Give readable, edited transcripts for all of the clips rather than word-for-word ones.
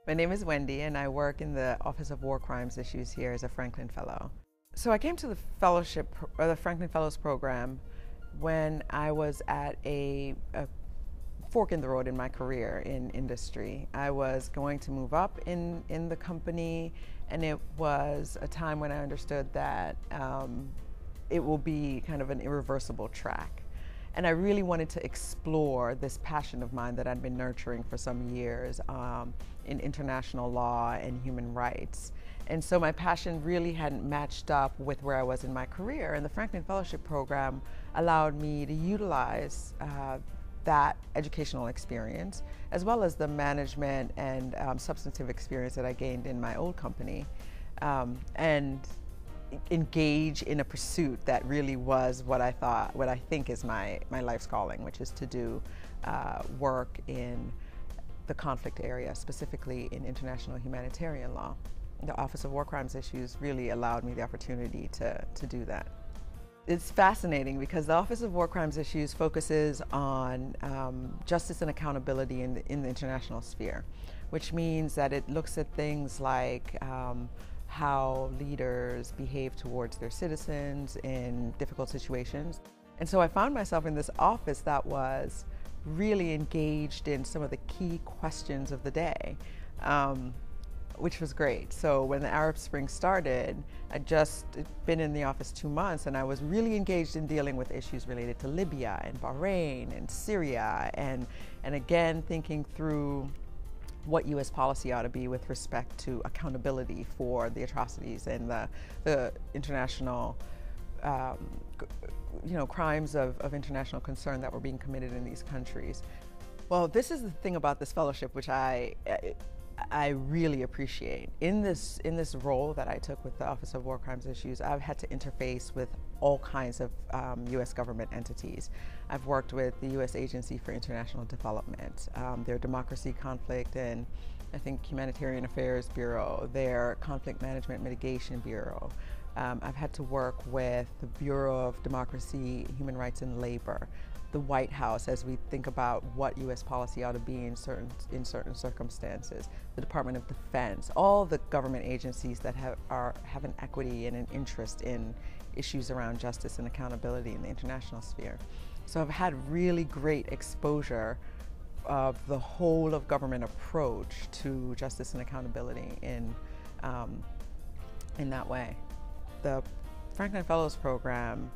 My name is Wendy, and I work in the Office of War Crimes Issues here as a Franklin Fellow. So I came to the fellowship, or the Franklin Fellows program, when I was at a fork in the road in my career in industry. I was going to move up in the company, and it was a time when I understood that it will be kind of an irreversible track. And I really wanted to explore this passion of mine that I'd been nurturing for some years in international law and human rights. And so my passion really hadn't matched up with where I was in my career. And the Franklin Fellowship Program allowed me to utilize that educational experience, as well as the management and substantive experience that I gained in my old company, and engage in a pursuit that really was what I think is my life's calling, which is to do work in the conflict area, specifically in international humanitarian law. The Office of War Crimes Issues really allowed me the opportunity to do that. It's fascinating because the Office of War Crimes Issues focuses on justice and accountability in the international sphere, which means that it looks at things like how leaders behave towards their citizens in difficult situations. And so I found myself in this office that was really engaged in some of the key questions of the day, which was great. So when the Arab Spring started, I'd just been in the office 2 months, and I was really engaged in dealing with issues related to Libya and Bahrain and Syria, and again thinking through what U.S. policy ought to be with respect to accountability for the atrocities and the international crimes of international concern that were being committed in these countries. Well, this is the thing about this fellowship which I really appreciate. In this role that I took with the Office of War Crimes Issues, I've had to interface with all kinds of U.S. government entities. I've worked with the U.S. Agency for International Development, their Democracy, Conflict, and I think Humanitarian Affairs Bureau, their Conflict Management Mitigation Bureau. I've had to work with the Bureau of Democracy, Human Rights, and Labor, the White House as we think about what U.S. policy ought to be in certain circumstances, the Department of Defense, all the government agencies that have an equity and an interest in issues around justice and accountability in the international sphere. So I've had really great exposure of the whole of government approach to justice and accountability in that way. The Franklin Fellows Program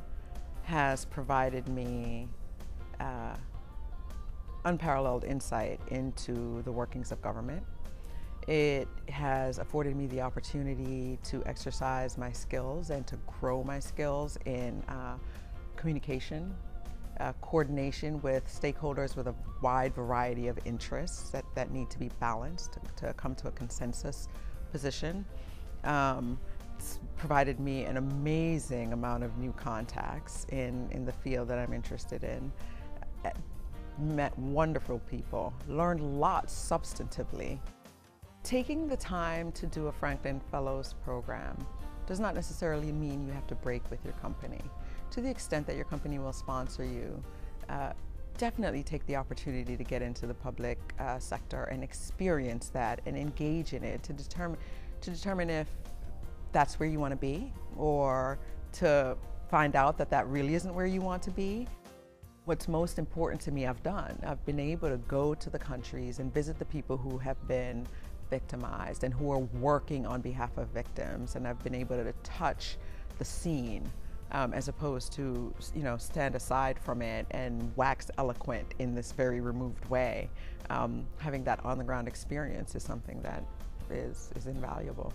has provided me unparalleled insight into the workings of government. It has afforded me the opportunity to exercise my skills and to grow my skills in communication, coordination with stakeholders with a wide variety of interests that need to be balanced to come to a consensus position. It's provided me an amazing amount of new contacts in the field that I'm interested in. Met wonderful people, learned lots substantively. Taking the time to do a Franklin Fellows program does not necessarily mean you have to break with your company. To the extent that your company will sponsor you, definitely take the opportunity to get into the public sector and experience that and engage in it to determine if that's where you want to be, or to find out that that really isn't where you want to be. What's most important to me I've done. I've been able to go to the countries and visit the people who have been victimized and who are working on behalf of victims, and I've been able to touch the scene as opposed to stand aside from it and wax eloquent in this very removed way. Having that on-the-ground experience is something that is invaluable.